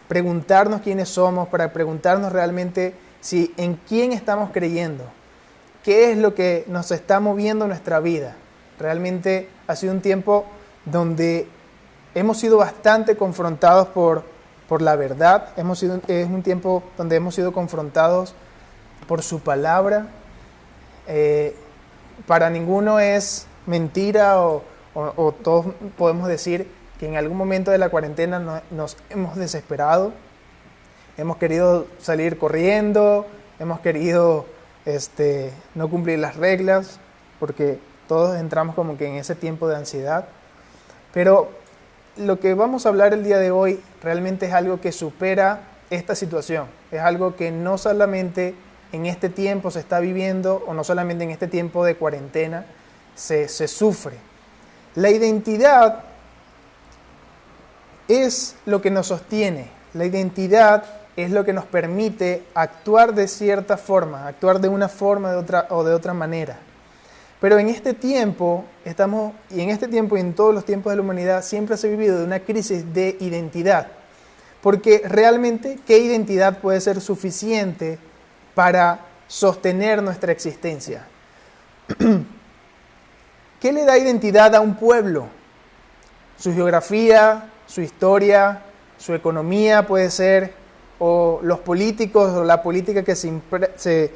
preguntarnos quiénes somos, para preguntarnos realmente si en quién estamos creyendo, qué es lo que nos está moviendo en nuestra vida. Realmente ha sido un tiempo donde hemos sido bastante confrontados por la verdad. Es un tiempo donde hemos sido confrontados por su palabra. Para ninguno es mentira o todos podemos decir que en algún momento de la cuarentena nos hemos desesperado. Hemos querido salir corriendo, hemos querido no cumplir las reglas, porque todos entramos como que en ese tiempo de ansiedad. Pero lo que vamos a hablar el día de hoy realmente es algo que supera esta situación. Es algo que no solamente en este tiempo se está viviendo, o no solamente en este tiempo de cuarentena se sufre. La identidad es lo que nos sostiene. La identidad es lo que nos permite actuar de cierta forma, actuar de una forma o de otra manera. Pero en este tiempo, y en todos los tiempos de la humanidad, siempre se ha vivido de una crisis de identidad. Porque realmente, ¿qué identidad puede ser suficiente para sostener nuestra existencia? ¿Qué le da identidad a un pueblo? Su geografía, su historia, su economía puede ser, o los políticos, o la política que se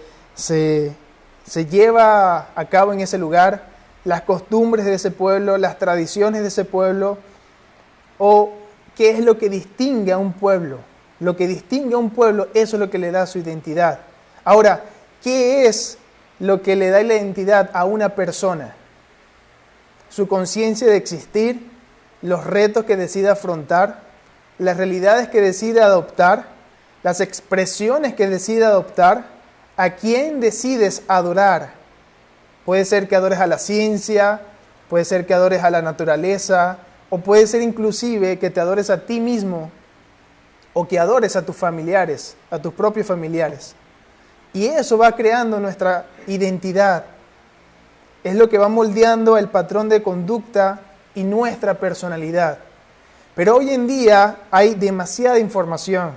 lleva a cabo en ese lugar, las costumbres de ese pueblo, las tradiciones de ese pueblo, o qué es lo que distingue a un pueblo. Lo que distingue a un pueblo, eso es lo que le da su identidad. Ahora, ¿qué es lo que le da la identidad a una persona? Su conciencia de existir, los retos que decide afrontar, las realidades que decide adoptar, las expresiones que decide adoptar, a quién decides adorar. Puede ser que adores a la ciencia, puede ser que adores a la naturaleza, o puede ser inclusive que te adores a ti mismo, o que adores a tus familiares, a tus propios familiares. Y eso va creando nuestra identidad. Es lo que va moldeando el patrón de conducta y nuestra personalidad. Pero hoy en día hay demasiada información,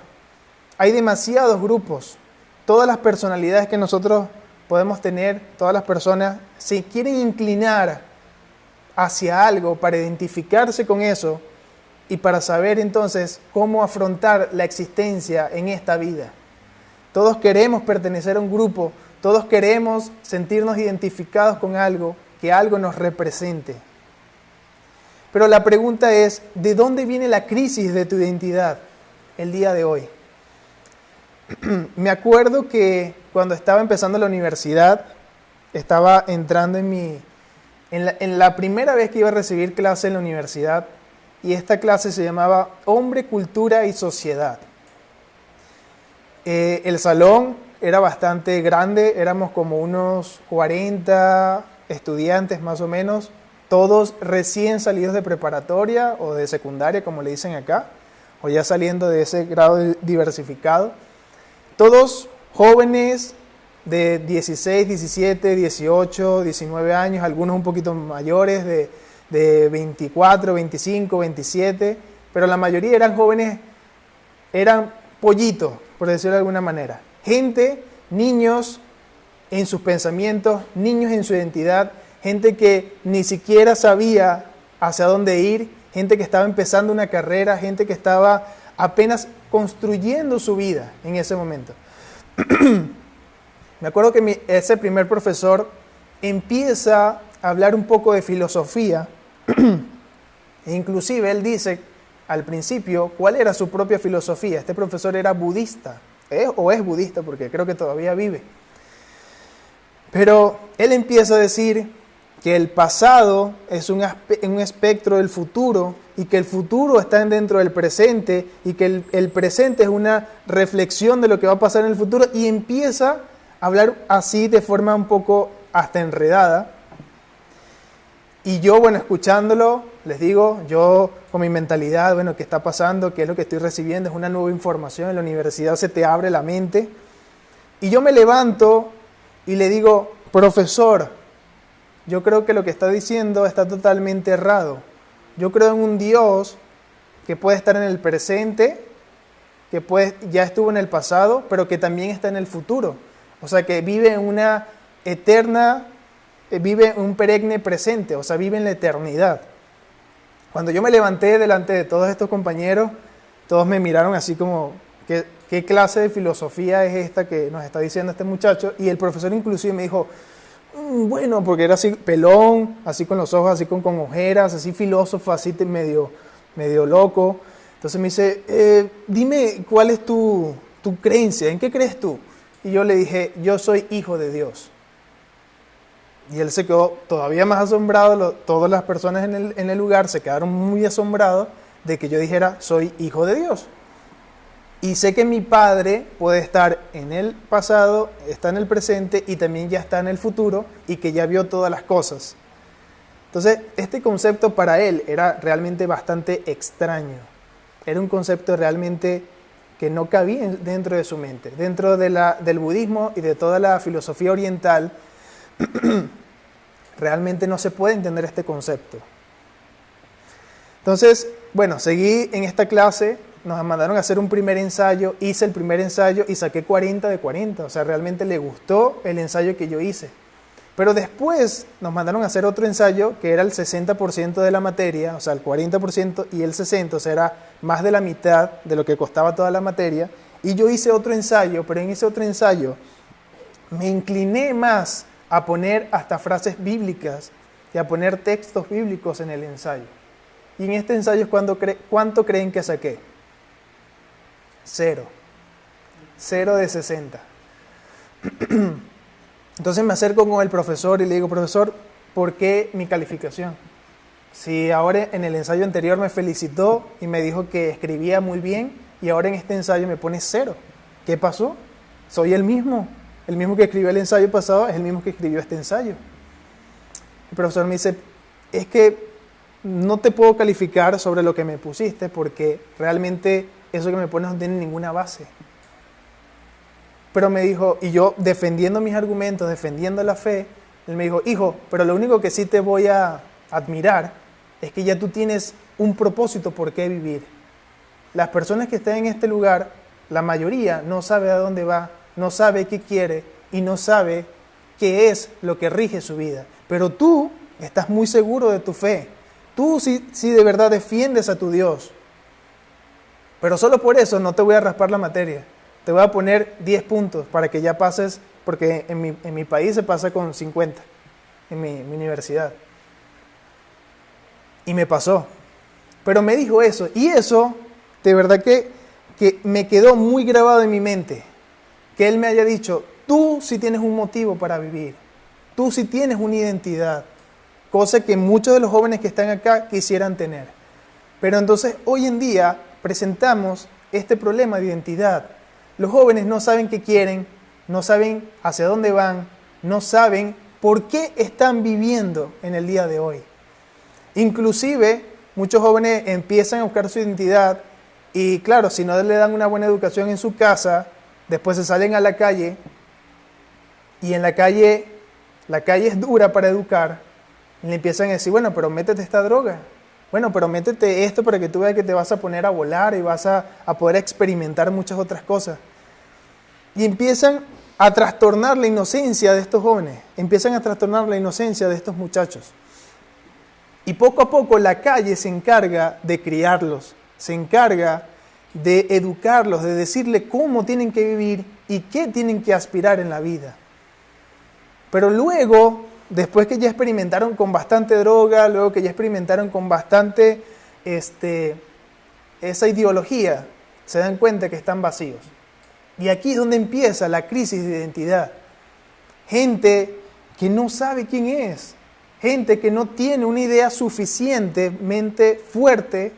hay demasiados grupos. Todas las personalidades que nosotros podemos tener, todas las personas se quieren inclinar hacia algo para identificarse con eso y para saber entonces cómo afrontar la existencia en esta vida. Todos queremos pertenecer a un grupo, todos queremos sentirnos identificados con algo, que algo nos represente. Pero la pregunta es, ¿de dónde viene la crisis de tu identidad el día de hoy? Me acuerdo que cuando estaba empezando la universidad, estaba entrando en la primera vez que iba a recibir clase en la universidad, y esta clase se llamaba Hombre, Cultura y Sociedad. El salón era bastante grande, éramos como unos 40 estudiantes más o menos, todos recién salidos de preparatoria o de secundaria, como le dicen acá, o ya saliendo de ese grado diversificado. Todos jóvenes de 16, 17, 18, 19 años, algunos un poquito mayores de 24, 25, 27, pero la mayoría eran jóvenes, eran pollitos, por decirlo de alguna manera. Gente, niños en sus pensamientos, niños en su identidad, gente que ni siquiera sabía hacia dónde ir, gente que estaba empezando una carrera, gente que estaba apenas construyendo su vida en ese momento. Me acuerdo que ese primer profesor empieza a hablar un poco de filosofía e inclusive él dice al principio cuál era su propia filosofía. Este profesor era budista, o es budista porque creo que todavía vive. Pero él empieza a decir que el pasado es un espectro del futuro y que el futuro está dentro del presente y que el presente es una reflexión de lo que va a pasar en el futuro, y empieza a hablar así de forma un poco hasta enredada. Y yo, bueno, escuchándolo, les digo, yo con mi mentalidad, bueno, ¿qué está pasando? ¿Qué es lo que estoy recibiendo? Es una nueva información, en la universidad se te abre la mente. Y yo me levanto y le digo, profesor, yo creo que lo que está diciendo está totalmente errado. Yo creo en un Dios que puede estar en el presente, que ya estuvo en el pasado, pero que también está en el futuro. O sea, que vive en una eterna, vive en un perenne presente, o sea, vive en la eternidad. Cuando yo me levanté delante de todos estos compañeros, todos me miraron así como, ¿qué clase de filosofía es esta que nos está diciendo este muchacho? Y el profesor inclusive me dijo, bueno, porque era así pelón, así con los ojos, así con ojeras, así filósofo, así medio loco. Entonces me dice, dime cuál es tu creencia, ¿en qué crees tú? Y yo le dije, yo soy hijo de Dios. Y él se quedó todavía más asombrado, todas las personas en el lugar se quedaron muy asombrados de que yo dijera, soy hijo de Dios. Y sé que mi Padre puede estar en el pasado, está en el presente y también ya está en el futuro y que ya vio todas las cosas. Entonces, este concepto para él era realmente bastante extraño. Era un concepto realmente que no cabía dentro de su mente. Dentro del budismo y de toda la filosofía oriental, realmente no se puede entender este concepto. Entonces, bueno, seguí en esta clase, nos mandaron a hacer un primer ensayo, hice el primer ensayo y saqué 40 de 40, o sea, realmente le gustó el ensayo que yo hice. Pero después nos mandaron a hacer otro ensayo que era el 60% de la materia, o sea, el 40% y el 60%, o sea, era más de la mitad de lo que costaba toda la materia. Y yo hice otro ensayo, pero en ese otro ensayo me incliné más a poner hasta frases bíblicas y a poner textos bíblicos en el ensayo. Y en este ensayo, ¿cuánto creen que saqué? 0. 0 de 60. Entonces me acerco con el profesor y le digo, profesor, ¿por qué mi calificación? Si ahora en el ensayo anterior me felicitó y me dijo que escribía muy bien y ahora en este ensayo me pone 0. ¿Qué pasó? Soy el mismo que escribió el ensayo pasado es el mismo que escribió este ensayo. El profesor me dice, es que no te puedo calificar sobre lo que me pusiste porque realmente eso que me pones no tiene ninguna base. Pero me dijo, y yo defendiendo mis argumentos, defendiendo la fe, él me dijo, hijo, pero lo único que sí te voy a admirar es que ya tú tienes un propósito por qué vivir. Las personas que están en este lugar, la mayoría no sabe a dónde va, no sabe qué quiere y no sabe qué es lo que rige su vida. Pero tú estás muy seguro de tu fe. Tú sí de verdad defiendes a tu Dios. Pero solo por eso no te voy a raspar la materia. Te voy a poner 10 puntos para que ya pases, porque en mi país se pasa con 50, en mi universidad. Y me pasó. Pero me dijo eso. Y eso, de verdad que me quedó muy grabado en mi mente. Que él me haya dicho, tú sí tienes un motivo para vivir. Tú sí tienes una identidad. Cosa que muchos de los jóvenes que están acá quisieran tener. Pero entonces, hoy en día, presentamos este problema de identidad. Los jóvenes no saben qué quieren, no saben hacia dónde van, no saben por qué están viviendo en el día de hoy. Inclusive, muchos jóvenes empiezan a buscar su identidad y claro, si no le dan una buena educación en su casa, después se salen a la calle y en la calle es dura para educar y le empiezan a decir, bueno, pero métete esta droga. Bueno, pero métete esto para que tú veas que te vas a poner a volar y vas a poder experimentar muchas otras cosas. Y empiezan a trastornar la inocencia de estos jóvenes, empiezan a trastornar la inocencia de estos muchachos. Y poco a poco la calle se encarga de criarlos, se encarga de educarlos, de decirle cómo tienen que vivir y qué tienen que aspirar en la vida. Pero luego, después que ya experimentaron con bastante droga, luego que ya experimentaron con bastante esa ideología, se dan cuenta que están vacíos. Y aquí es donde empieza la crisis de identidad. Gente que no sabe quién es, gente que no tiene una idea suficientemente fuerte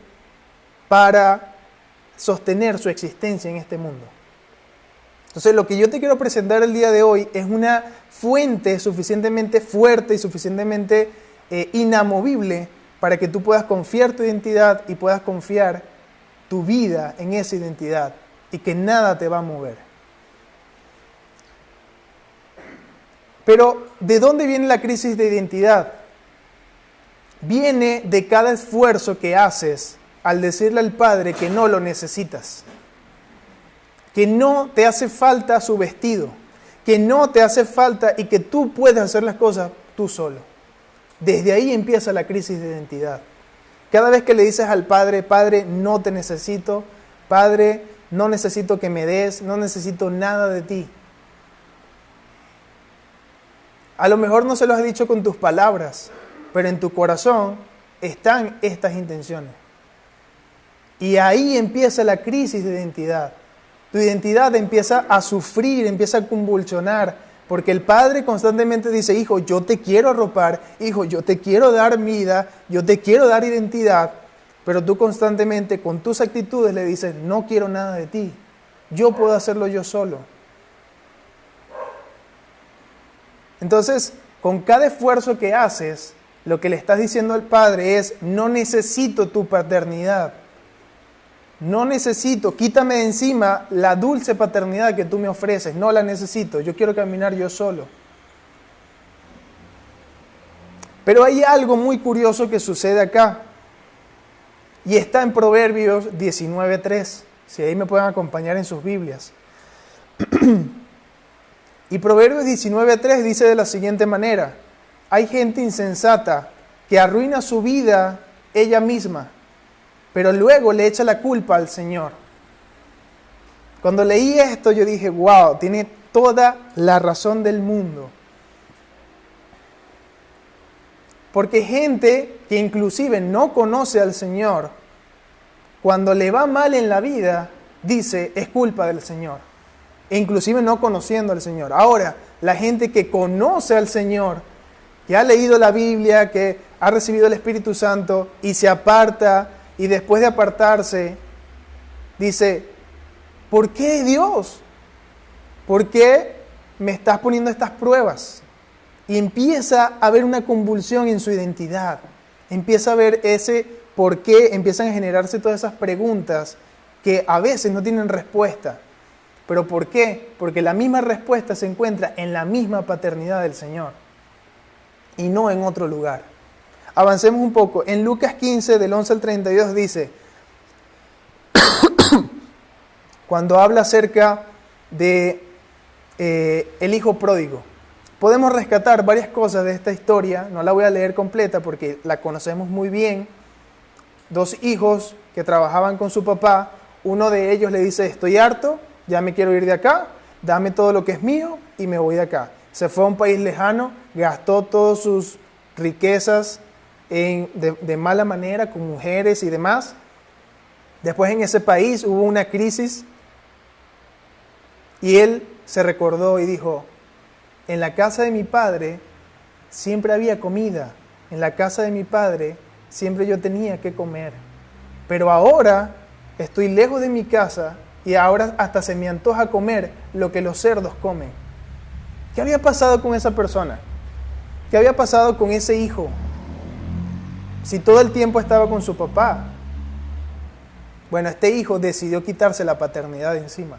para sostener su existencia en este mundo. Entonces, lo que yo te quiero presentar el día de hoy es una fuente suficientemente fuerte y suficientemente inamovible para que tú puedas confiar tu identidad y puedas confiar tu vida en esa identidad y que nada te va a mover. Pero, ¿de dónde viene la crisis de identidad? Viene de cada esfuerzo que haces al decirle al Padre que no lo necesitas. que no te hace falta su vestido, que no te hace falta y que tú puedes hacer las cosas tú solo. Desde ahí empieza la crisis de identidad. Cada vez que le dices al Padre, Padre, no te necesito, Padre, no necesito que me des, no necesito nada de ti. A lo mejor no se lo has dicho con tus palabras, pero en tu corazón están estas intenciones. Y ahí empieza la crisis de identidad. Tu identidad empieza a sufrir, empieza a convulsionar, porque el Padre constantemente dice, hijo, yo te quiero arropar, hijo, yo te quiero dar vida, yo te quiero dar identidad, pero tú constantemente con tus actitudes le dices, no quiero nada de ti, yo puedo hacerlo yo solo. Entonces, con cada esfuerzo que haces, lo que le estás diciendo al Padre es, no necesito tu paternidad. No necesito, quítame de encima la dulce paternidad que tú me ofreces. No la necesito, yo quiero caminar yo solo. Pero hay algo muy curioso que sucede acá. Y está en Proverbios 19:3. Si ahí me pueden acompañar en sus Biblias. Y Proverbios 19:3 dice de la siguiente manera. Hay gente insensata que arruina su vida ella misma, pero luego le echa la culpa al Señor. Cuando leí esto yo dije, wow, tiene toda la razón del mundo. Porque gente que inclusive no conoce al Señor, cuando le va mal en la vida, dice, es culpa del Señor. E inclusive no conociendo al Señor. Ahora, la gente que conoce al Señor, que ha leído la Biblia, que ha recibido el Espíritu Santo y se aparta, y después de apartarse, dice, ¿por qué Dios? ¿Por qué me estás poniendo estas pruebas? Y empieza a haber una convulsión en su identidad. Empieza a ver ese por qué, empiezan a generarse todas esas preguntas que a veces no tienen respuesta. ¿Pero por qué? Porque la misma respuesta se encuentra en la misma paternidad del Señor y no en otro lugar. Avancemos un poco. En Lucas 15, del 11 al 32 dice, cuando habla acerca de el hijo pródigo, podemos rescatar varias cosas de esta historia. No la voy a leer completa porque la conocemos muy bien. Dos hijos que trabajaban con su papá, uno de ellos le dice, estoy harto, ya me quiero ir de acá, dame todo lo que es mío y me voy de acá. Se fue a un país lejano, gastó todas sus riquezas de mala manera, con mujeres y demás. Después en ese país hubo una crisis y él se recordó y dijo, en la casa de mi padre siempre había comida, en la casa de mi padre siempre yo tenía que comer, pero ahora estoy lejos de mi casa y ahora hasta se me antoja comer lo que los cerdos comen. ¿Qué había pasado con esa persona? ¿Qué había pasado con ese hijo? Si todo el tiempo estaba con su papá. Bueno, este hijo decidió quitarse la paternidad de encima.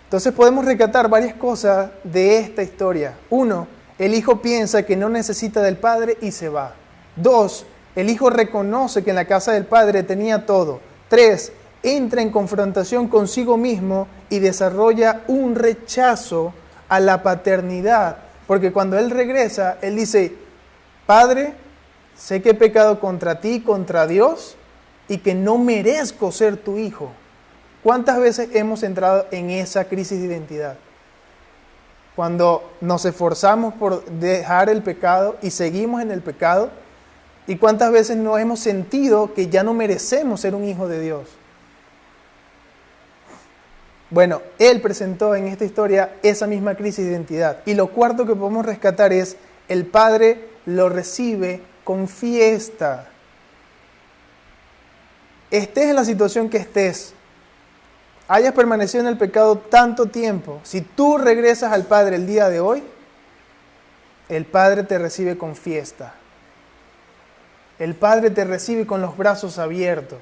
Entonces podemos rescatar varias cosas de esta historia. 1, el hijo piensa que no necesita del padre y se va. 2, el hijo reconoce que en la casa del padre tenía todo. 3, entra en confrontación consigo mismo y desarrolla un rechazo a la paternidad. Porque cuando él regresa, él dice, Padre, sé que he pecado contra ti, contra Dios, y que no merezco ser tu hijo. ¿Cuántas veces hemos entrado en esa crisis de identidad? Cuando nos esforzamos por dejar el pecado y seguimos en el pecado, ¿y cuántas veces no hemos sentido que ya no merecemos ser un hijo de Dios? Bueno, él presentó en esta historia esa misma crisis de identidad. Y lo cuarto que podemos rescatar es, el Padre lo recibe con fiesta. Estés en la situación que estés, hayas permanecido en el pecado tanto tiempo, si tú regresas al Padre el día de hoy, el Padre te recibe con fiesta. El Padre te recibe con los brazos abiertos,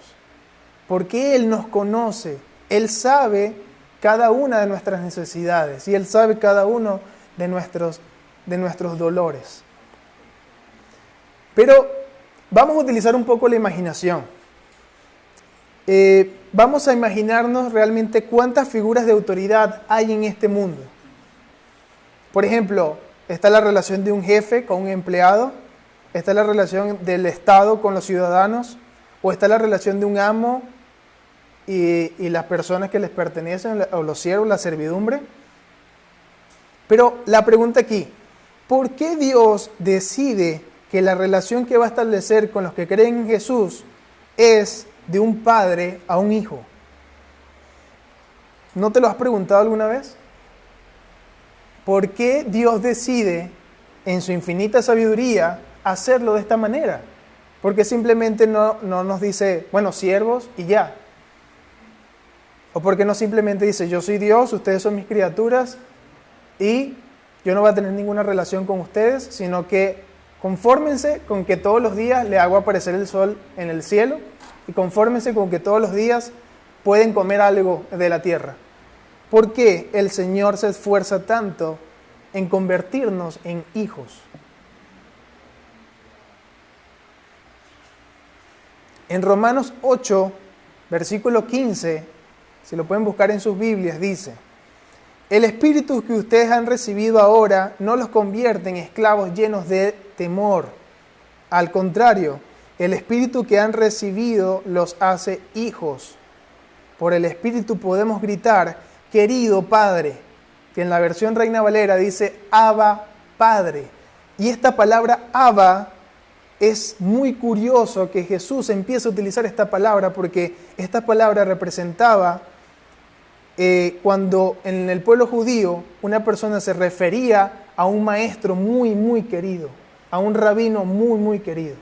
porque Él nos conoce, Él sabe cada una de nuestras necesidades y Él sabe cada uno de nuestros dolores. Pero vamos a utilizar un poco la imaginación. vamos a imaginarnos realmente cuántas figuras de autoridad hay en este mundo. Por ejemplo, está la relación de un jefe con un empleado, está la relación del Estado con los ciudadanos, o está la relación de un amo y las personas que les pertenecen, o los siervos, la servidumbre. Pero la pregunta aquí, ¿por qué Dios decide que la relación que va a establecer con los que creen en Jesús es de un padre a un hijo? ¿No te lo has preguntado alguna vez? ¿Por qué Dios decide, en su infinita sabiduría, hacerlo de esta manera? Porque simplemente no nos dice, bueno, siervos y ya. O porque no simplemente dice, yo soy Dios, ustedes son mis criaturas y yo no voy a tener ninguna relación con ustedes, sino que confórmense con que todos los días le hago aparecer el sol en el cielo y confórmense con que todos los días pueden comer algo de la tierra. ¿Por qué el Señor se esfuerza tanto en convertirnos en hijos? En Romanos 8, versículo 15, si lo pueden buscar en sus Biblias, dice: el espíritu que ustedes han recibido ahora no los convierte en esclavos llenos de temor. Al contrario, el espíritu que han recibido los hace hijos. Por el espíritu podemos gritar, querido Padre, que en la versión Reina Valera dice, Abba, Padre. Y esta palabra Abba, es muy curioso que Jesús empiece a utilizar esta palabra, porque esta palabra representaba cuando en el pueblo judío una persona se refería a un maestro muy, muy querido, a un rabino muy, muy querido.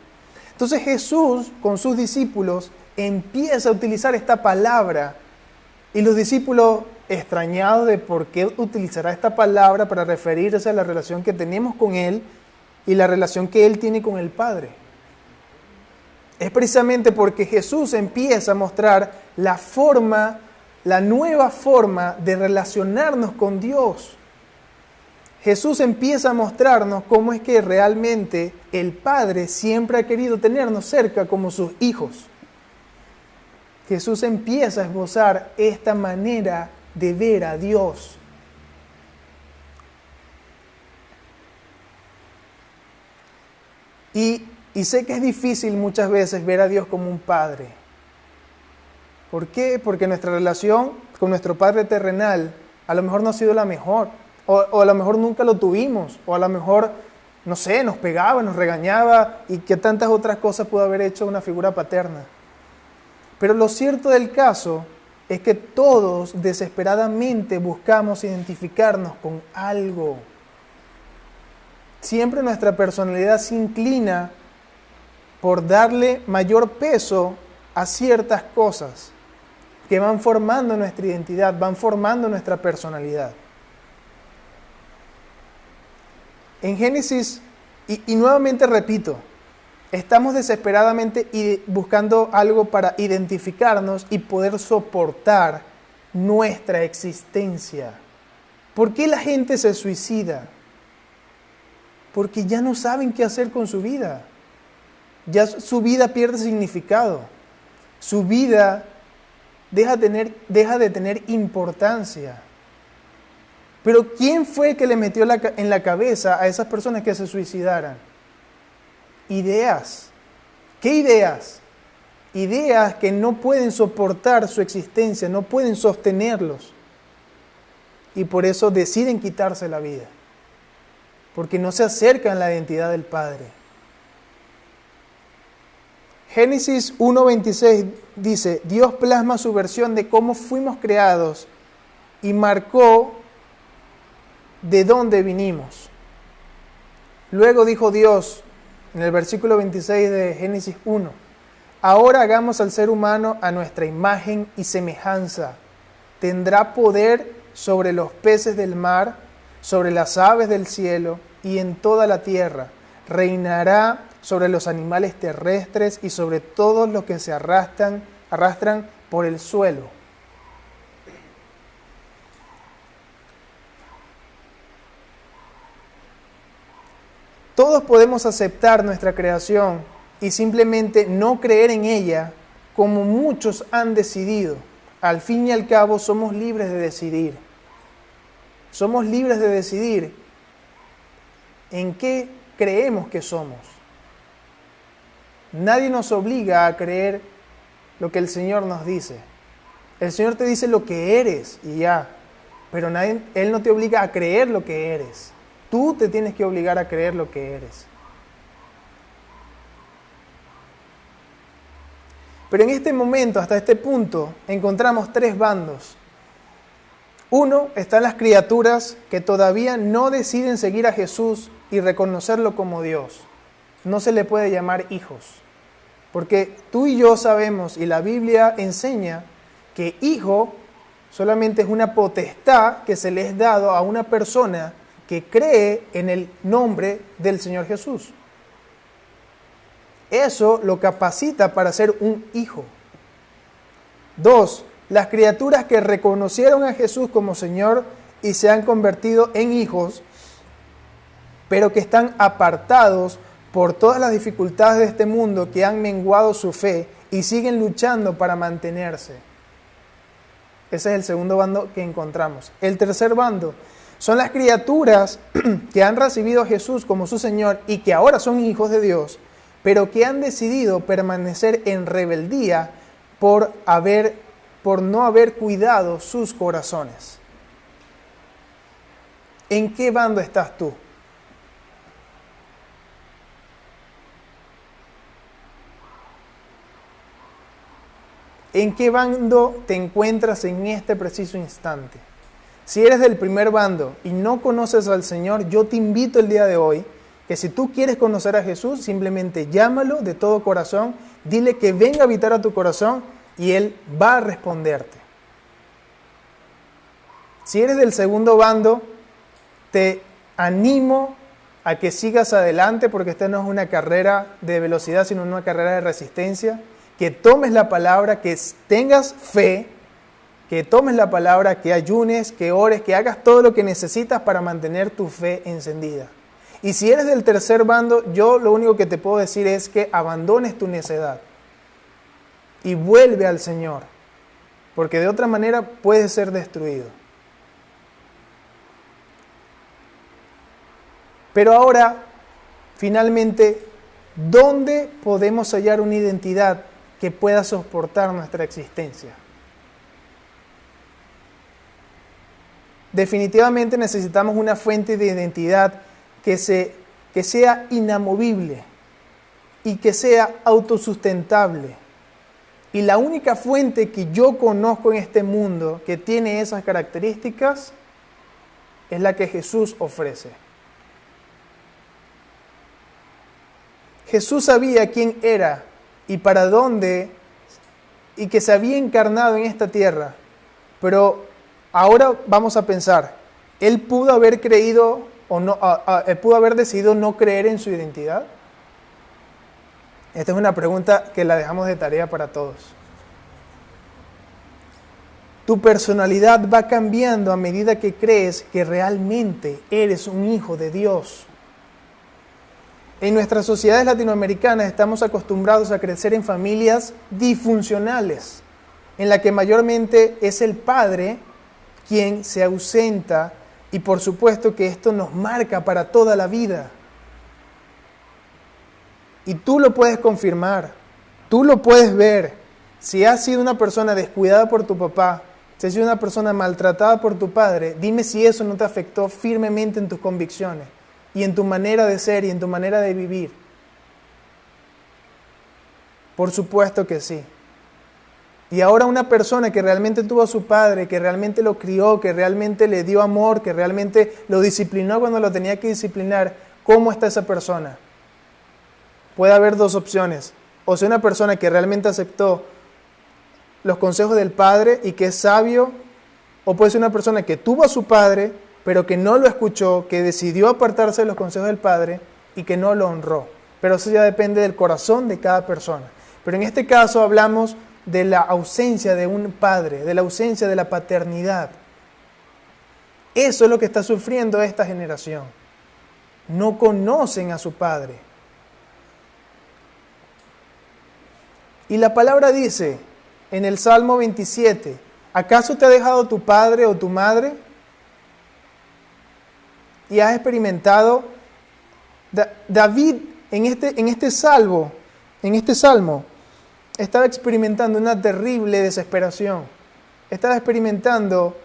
Entonces Jesús con sus discípulos empieza a utilizar esta palabra y los discípulos, extrañados de por qué utilizará esta palabra para referirse a la relación que tenemos con Él y la relación que Él tiene con el Padre. Es precisamente porque Jesús empieza a mostrar la nueva forma de relacionarnos con Dios. Jesús empieza a mostrarnos cómo es que realmente el Padre siempre ha querido tenernos cerca como sus hijos. Jesús empieza a esbozar esta manera de ver a Dios. Y sé que es difícil muchas veces ver a Dios como un padre. ¿Por qué? Porque nuestra relación con nuestro Padre terrenal a lo mejor no ha sido la mejor. O a lo mejor nunca lo tuvimos. O a lo mejor, no sé, nos pegaba, nos regañaba y que tantas otras cosas pudo haber hecho una figura paterna. Pero lo cierto del caso es que todos desesperadamente buscamos identificarnos con algo. Siempre nuestra personalidad se inclina por darle mayor peso a ciertas cosas que van formando nuestra identidad, van formando nuestra personalidad. En Génesis, y nuevamente repito, estamos desesperadamente buscando algo para identificarnos y poder soportar nuestra existencia. ¿Por qué la gente se suicida? Porque ya no saben qué hacer con su vida. Ya su vida pierde significado. Su vida deja de tener importancia. Pero ¿quién fue que le metió en la cabeza a esas personas que se suicidaran? Ideas. ¿Qué ideas? Ideas que no pueden soportar su existencia, no pueden sostenerlos. Y por eso deciden quitarse la vida. Porque no se acercan a la identidad del Padre. Génesis 1:26 dice, Dios plasma su versión de cómo fuimos creados y marcó de dónde vinimos. Luego dijo Dios, en el versículo 26 de Génesis 1, ahora hagamos al ser humano a nuestra imagen y semejanza. Tendrá poder sobre los peces del mar, sobre las aves del cielo y en toda la tierra. Reinará sobre los animales terrestres y sobre todos los que se arrastran por el suelo. Todos podemos aceptar nuestra creación y simplemente no creer en ella como muchos han decidido. al fin y al cabo somos libres de decidir. Somos libres de decidir en qué creemos que somos. Nadie nos obliga a creer lo que el Señor nos dice. El Señor te dice lo que eres y ya, pero Él no te obliga a creer lo que eres. Tú te tienes que obligar a creer lo que eres. Pero en este momento, hasta este punto, encontramos tres bandos. Uno, están las criaturas que todavía no deciden seguir a Jesús y reconocerlo como Dios. No se le puede llamar hijos. Porque tú y yo sabemos, y la Biblia enseña, que hijo solamente es una potestad que se le es dado a una persona que cree en el nombre del Señor Jesús. Eso lo capacita para ser un hijo. Dos, las criaturas que reconocieron a Jesús como Señor y se han convertido en hijos, pero que están apartados por todas las dificultades de este mundo, que han menguado su fe y siguen luchando para mantenerse. Ese es el segundo bando que encontramos. El tercer bando son las criaturas que han recibido a Jesús como su Señor y que ahora son hijos de Dios, pero que han decidido permanecer en rebeldía por no haber cuidado sus corazones. ¿En qué bando estás tú? ¿En qué bando te encuentras en este preciso instante? Si eres del primer bando y no conoces al Señor, yo te invito el día de hoy que si tú quieres conocer a Jesús, simplemente llámalo de todo corazón, dile que venga a habitar a tu corazón y Él va a responderte. Si eres del segundo bando, te animo a que sigas adelante, porque esta no es una carrera de velocidad, sino una carrera de resistencia. Que tomes la palabra, que tengas fe, que tomes la palabra, que ayunes, que ores, que hagas todo lo que necesitas para mantener tu fe encendida. Y si eres del tercer bando, yo lo único que te puedo decir es que abandones tu necedad y vuelve al Señor, porque de otra manera puedes ser destruido. Pero ahora, finalmente, ¿dónde podemos hallar una identidad que pueda soportar nuestra existencia? Definitivamente necesitamos una fuente de identidad que sea inamovible y que sea autosustentable. Y la única fuente que yo conozco en este mundo que tiene esas características es la que Jesús ofrece. Jesús sabía quién era y para dónde, y que se había encarnado en esta tierra. Pero ahora vamos a pensar, ¿Él pudo haber creído o no, él pudo haber decidido no creer en su identidad? Esta es una pregunta que la dejamos de tarea para todos. Tu personalidad va cambiando a medida que crees que realmente eres un hijo de Dios. En nuestras sociedades latinoamericanas estamos acostumbrados a crecer en familias disfuncionales, en la que mayormente es el padre quien se ausenta, y por supuesto que esto nos marca para toda la vida. Y tú lo puedes confirmar, tú lo puedes ver. Si has sido una persona descuidada por tu papá, si has sido una persona maltratada por tu padre, dime si eso no te afectó firmemente en tus convicciones y en tu manera de ser y en tu manera de vivir. Por supuesto que sí. Y ahora una persona que realmente tuvo a su padre, que realmente lo crió, que realmente le dio amor, que realmente lo disciplinó cuando lo tenía que disciplinar, ¿cómo está esa persona? Puede haber dos opciones. O sea, una persona que realmente aceptó los consejos del padre y que es sabio, o puede ser una persona que tuvo a su padre, pero que no lo escuchó, que decidió apartarse de los consejos del padre y que no lo honró. Pero eso ya depende del corazón de cada persona. Pero en este caso hablamos de la ausencia de un padre, de la ausencia de la paternidad. Eso es lo que está sufriendo esta generación. No conocen a su padre. Y la palabra dice en el Salmo 27, ¿Acaso te ha dejado tu padre o tu madre? Y has experimentado. David en este salmo, estaba experimentando una terrible desesperación. Estaba experimentando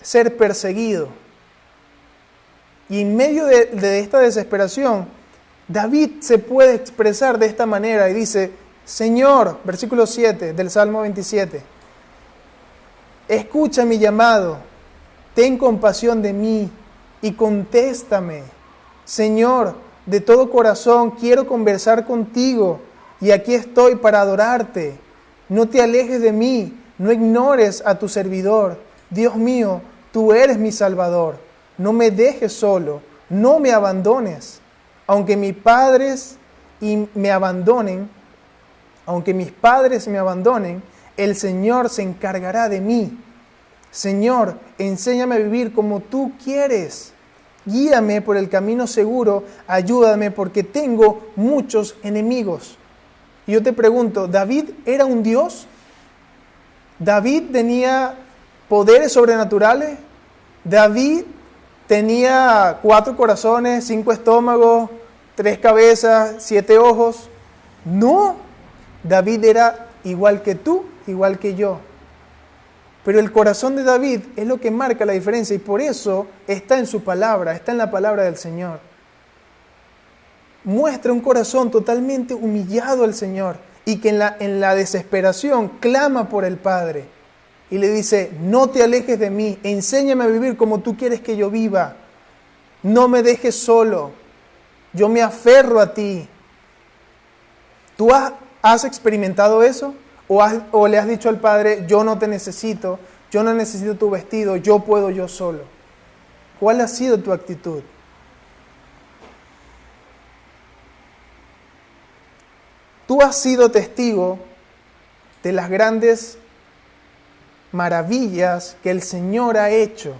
ser perseguido. Y en medio de esta desesperación, David se puede expresar de esta manera y dice: Señor, versículo 7 del Salmo 27, escucha mi llamado, ten compasión de mí y contéstame. Señor, de todo corazón quiero conversar contigo y aquí estoy para adorarte. No te alejes de mí, no ignores a tu servidor. Dios mío, tú eres mi Salvador. No me dejes solo, no me abandones. Aunque mis padres me abandonen, el Señor se encargará de mí. Señor, enséñame a vivir como tú quieres. Guíame por el camino seguro, ayúdame porque tengo muchos enemigos. Y yo te pregunto, ¿David era un Dios? ¿David tenía poderes sobrenaturales? ¿David tenía 4 corazones, 5 estómagos, 3 cabezas, 7 ojos? No, David era igual que tú, igual que yo. Pero el corazón de David es lo que marca la diferencia y por eso está en su palabra, está en la palabra del Señor. Muestra un corazón totalmente humillado al Señor y que en la desesperación clama por el Padre y le dice: no te alejes de mí, enséñame a vivir como tú quieres que yo viva, no me dejes solo, yo me aferro a ti. ¿Tú has experimentado eso? ¿O le has dicho al Padre: yo no te necesito, yo no necesito tu vestido, yo puedo yo solo? ¿Cuál ha sido tu actitud? Tú has sido testigo de las grandes maravillas que el Señor ha hecho.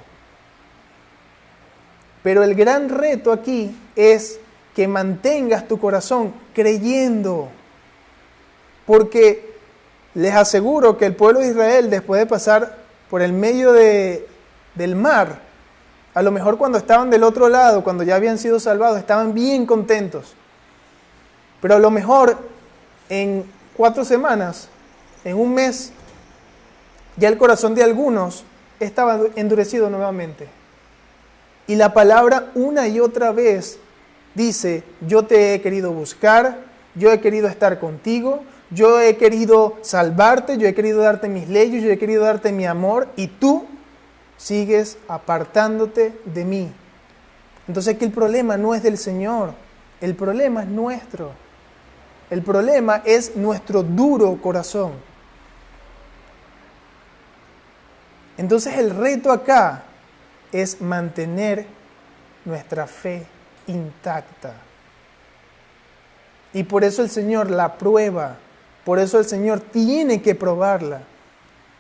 Pero el gran reto aquí es que mantengas tu corazón creyendo. Porque les aseguro que el pueblo de Israel, después de pasar por el medio del mar, a lo mejor cuando estaban del otro lado, cuando ya habían sido salvados, estaban bien contentos. Pero a lo mejor en 4 semanas, en un mes, ya el corazón de algunos estaba endurecido nuevamente. Y la palabra una y otra vez dice: yo te he querido buscar, yo he querido estar contigo, yo he querido salvarte, yo he querido darte mis leyes, yo he querido darte mi amor, y tú sigues apartándote de mí. Entonces aquí el problema no es del Señor, el problema es nuestro. El problema es nuestro duro corazón. Entonces el reto acá es mantener nuestra fe intacta. Y por eso el Señor la prueba. Por eso el Señor tiene que probarla.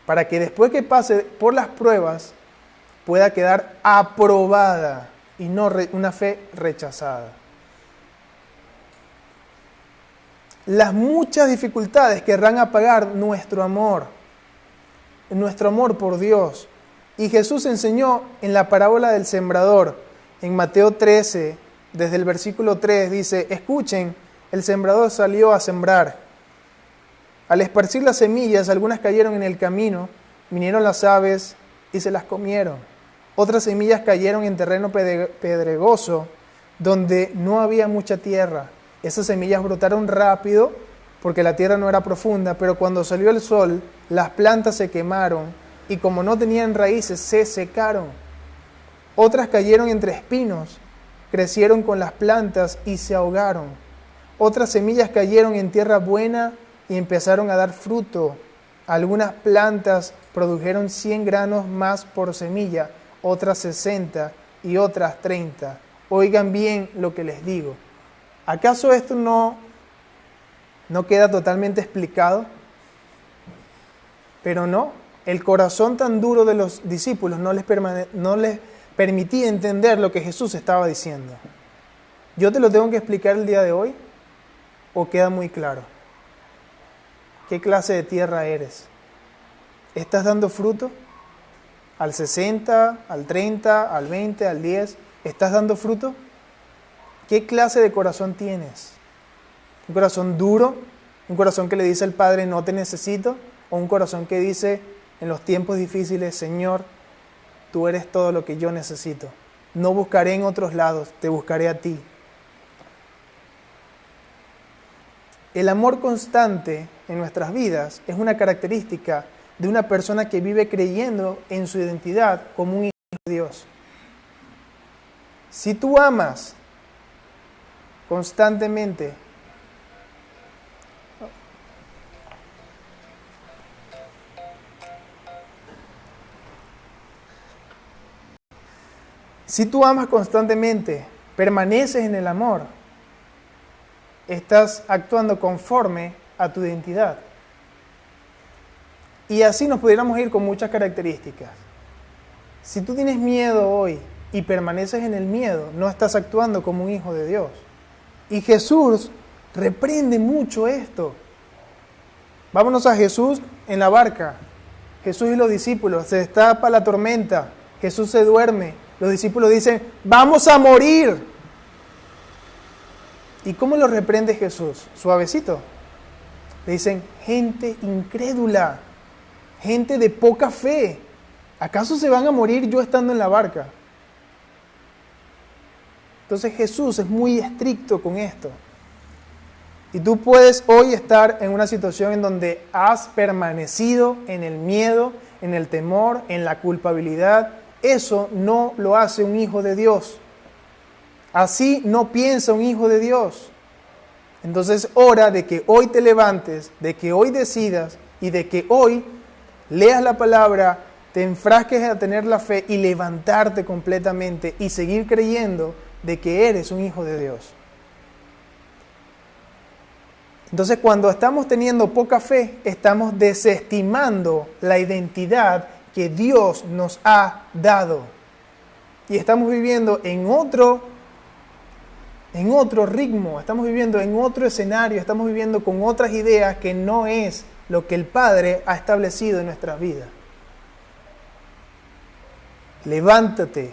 Para que después que pase por las pruebas pueda quedar aprobada y no una fe rechazada. Las muchas dificultades querrán apagar nuestro amor por Dios. Y Jesús enseñó en la parábola del sembrador, en Mateo 13, desde el versículo 3, dice: escuchen, el sembrador salió a sembrar. Al esparcir las semillas, algunas cayeron en el camino, vinieron las aves y se las comieron. Otras semillas cayeron en terreno pedregoso, donde no había mucha tierra. Esas semillas brotaron rápido porque la tierra no era profunda, pero cuando salió el sol, las plantas se quemaron y como no tenían raíces, se secaron. Otras cayeron entre espinos, crecieron con las plantas y se ahogaron. Otras semillas cayeron en tierra buena y empezaron a dar fruto. Algunas plantas produjeron 100 granos más por semilla, otras 60 y otras 30. Oigan bien lo que les digo. ¿Acaso esto no queda totalmente explicado? Pero no, el corazón tan duro de los discípulos no les permitía entender lo que Jesús estaba diciendo. ¿Yo te lo tengo que explicar el día de hoy? ¿O queda muy claro? ¿Qué clase de tierra eres? ¿Estás dando fruto? ¿Al 60, al 30, al 20, al 10? ¿Estás dando fruto? ¿Qué clase de corazón tienes? ¿Un corazón duro? ¿Un corazón que le dice al Padre, no te necesito? ¿O un corazón que dice, en los tiempos difíciles, Señor, tú eres todo lo que yo necesito? No buscaré en otros lados, te buscaré a ti. El amor constante en nuestras vidas es una característica de una persona que vive creyendo en su identidad como un hijo de Dios. Si tú amas constantemente, permaneces en el amor, estás actuando conforme a tu identidad. Y así nos pudiéramos ir con muchas características. Si tú tienes miedo hoy y permaneces en el miedo, no estás actuando como un hijo de Dios. Y Jesús reprende mucho esto. Vámonos a Jesús en la barca. Jesús y los discípulos, se destapa la tormenta, Jesús se duerme, los discípulos dicen, ¡vamos a morir! ¿Y cómo los reprende Jesús? Suavecito. Le dicen, gente incrédula, gente de poca fe. ¿Acaso se van a morir yo estando en la barca? Entonces Jesús es muy estricto con esto. Y tú puedes hoy estar en una situación en donde has permanecido en el miedo, en el temor, en la culpabilidad. Eso no lo hace un hijo de Dios. Así no piensa un hijo de Dios. Entonces, hora de que hoy te levantes, de que hoy decidas y de que hoy leas la palabra, te enfrasques a tener la fe y levantarte completamente y seguir creyendo de que eres un hijo de Dios. Entonces, cuando estamos teniendo poca fe, estamos desestimando la identidad que Dios nos ha dado. Y estamos viviendo en otro ritmo, estamos viviendo en otro escenario, estamos viviendo con otras ideas que no es lo que el Padre ha establecido en nuestras vidas. Levántate,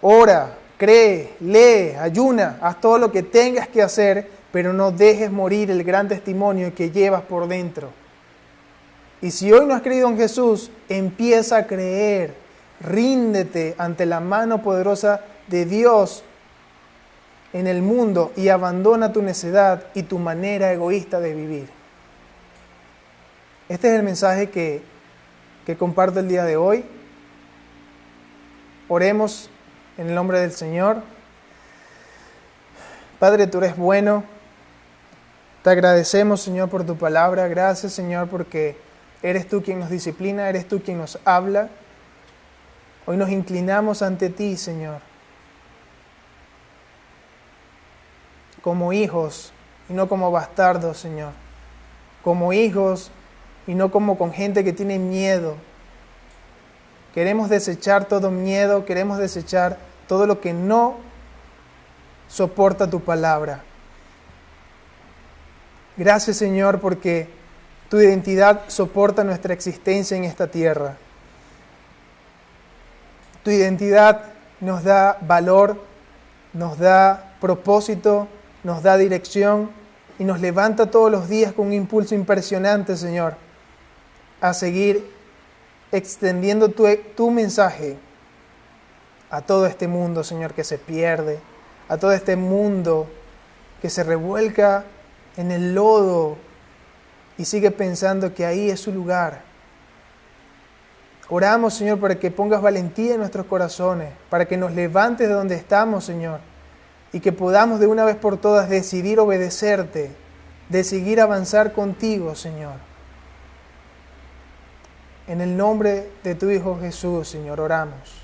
ora, cree, lee, ayuna, haz todo lo que tengas que hacer, pero no dejes morir el gran testimonio que llevas por dentro. Y si hoy no has creído en Jesús, empieza a creer, ríndete ante la mano poderosa de Dios en el mundo y abandona tu necedad y tu manera egoísta de vivir. Este es el mensaje que comparto el día de hoy. Oremos en el nombre del Señor. Padre, tú eres bueno. Te agradecemos, Señor, por tu palabra. Gracias, Señor, porque eres tú quien nos disciplina, eres tú quien nos habla. Hoy nos inclinamos ante ti, Señor, como hijos y no como bastardos, Señor. Como hijos y no como con gente que tiene miedo. Queremos desechar todo miedo, queremos desechar todo lo que no soporta tu palabra. Gracias, Señor, porque tu identidad soporta nuestra existencia en esta tierra. Tu identidad nos da valor, nos da propósito, nos da dirección y nos levanta todos los días con un impulso impresionante, Señor, a seguir extendiendo tu mensaje a todo este mundo, Señor, que se pierde, a todo este mundo que se revuelca en el lodo y sigue pensando que ahí es su lugar. Oramos, Señor, para que pongas valentía en nuestros corazones, para que nos levantes de donde estamos, Señor, y que podamos de una vez por todas decidir obedecerte, decidir avanzar contigo, Señor. En el nombre de tu Hijo Jesús, Señor, oramos.